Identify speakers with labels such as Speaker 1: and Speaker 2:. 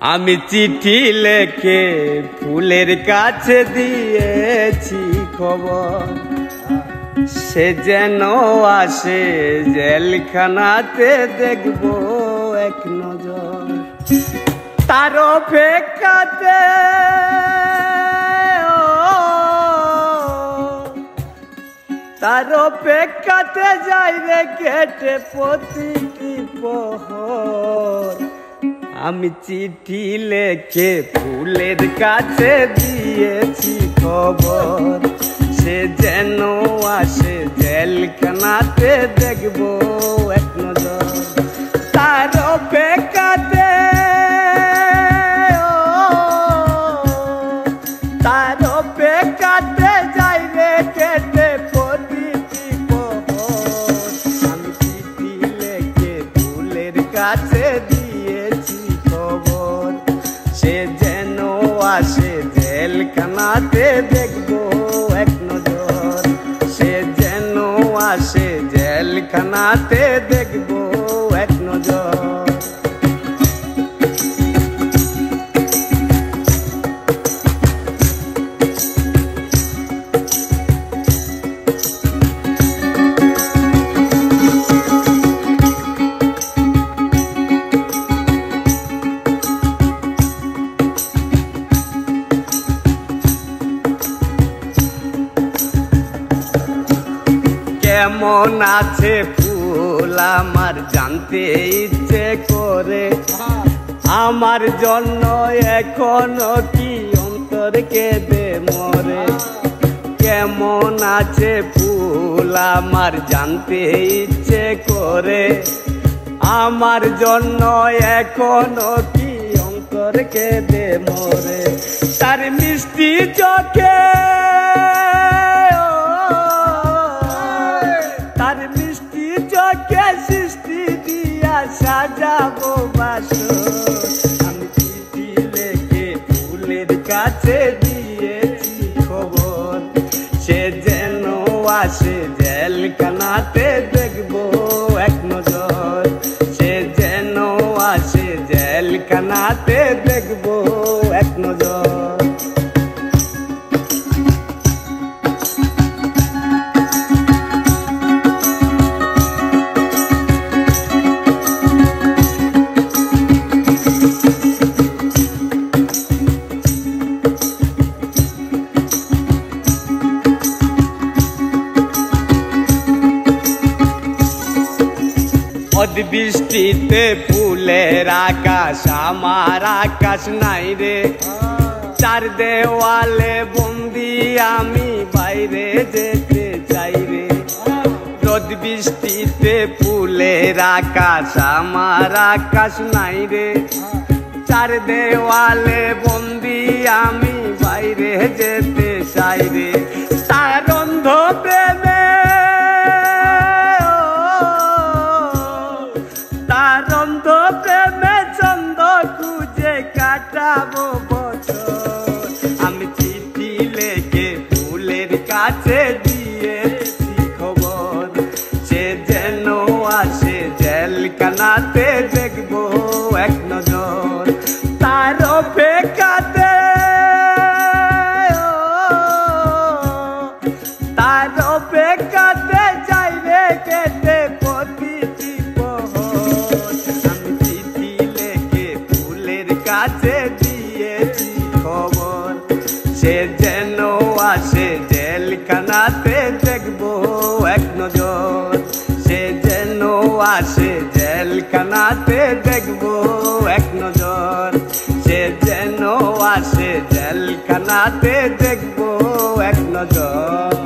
Speaker 1: আমি চিঠি লেখে ফুলের কাছে দিয়েছি খবর, সে যেন আসে জেলখানাতে দেখবো এক নজর। তার অপেক্ষাতে তার অপেক্ষাতে যাই রে কেটে প্রতিটি প্রহর। আমি চিঠি লেখে ফুলের কাছে দিয়েছি খবর, সে যেন আসে জেলখানাতে দেখবো এক নজর। তার অপেক্ষাতে তার অপেক্ষাতে যাই রে কেটে প্রতিটি প্রহর। আমি চিঠি লেখে ফুলের কাছে দিয়েছি খবর, সে যেন আসে জেলখানাতে দেখবো এক নজর। সে যেন আসে জেলখানাতে দেখবো এক নজর। কেমন আছে ফুল আমার জানতে ইচ্ছে করে, আমার জন্য এখনো কি অন্তর কেঁদে মরে। কেমন আছে ফুল আমার জানতে ইচ্ছে করে, আমার জন্য এখনো কি অন্তর কেঁদে মরে। তার মিষ্টি চোখে তার মিষ্টি চোখে সৃষ্টি দিয়া সাজাবো বাসর। আমি চিঠি লেখে ফুলের কাছে দিয়েছি খবর, সে যেন আসে জেলখানাতে দেখবো এক নজর। সে যেন আসে জেলখানাতে দেখবো এক নজর। বৃষ্টিতে ফুলের আকাশ আমার আকাশ নাই রে, চার দেওয়ালে বন্দি আমি বাইরে যেতে চাই রে। রোদ বৃষ্টিতে ফুলের আকাশ আমার আকাশ নাই রে, চার দেওয়ালে বন্দি আমি বাইরে যেতে চাই রে। তার অন্ধ প্রেমে প্রেমে চন্দ খুঁজে কাটাবো বছর। আমি চিঠি লেখে ফুলের কাছে দিয়েছি খবর, সে যেন আসে জেলখানাতে দেখবো এক নজর। তার অপেক্ষাতে তার অপেক্ষাতে যাই রে কেটে প্রতিটি প্রহর। আমি চিঠি লেখে ফুলের কাছে দিয়েছি খবর, সে যেন আসে জেলখানাতে দেখবো এক নজর। সে যেন আসে জেলখানাতে দেখবো এক নজর। সে যেন আসে জেলখানাতে দেখবো এক নজর।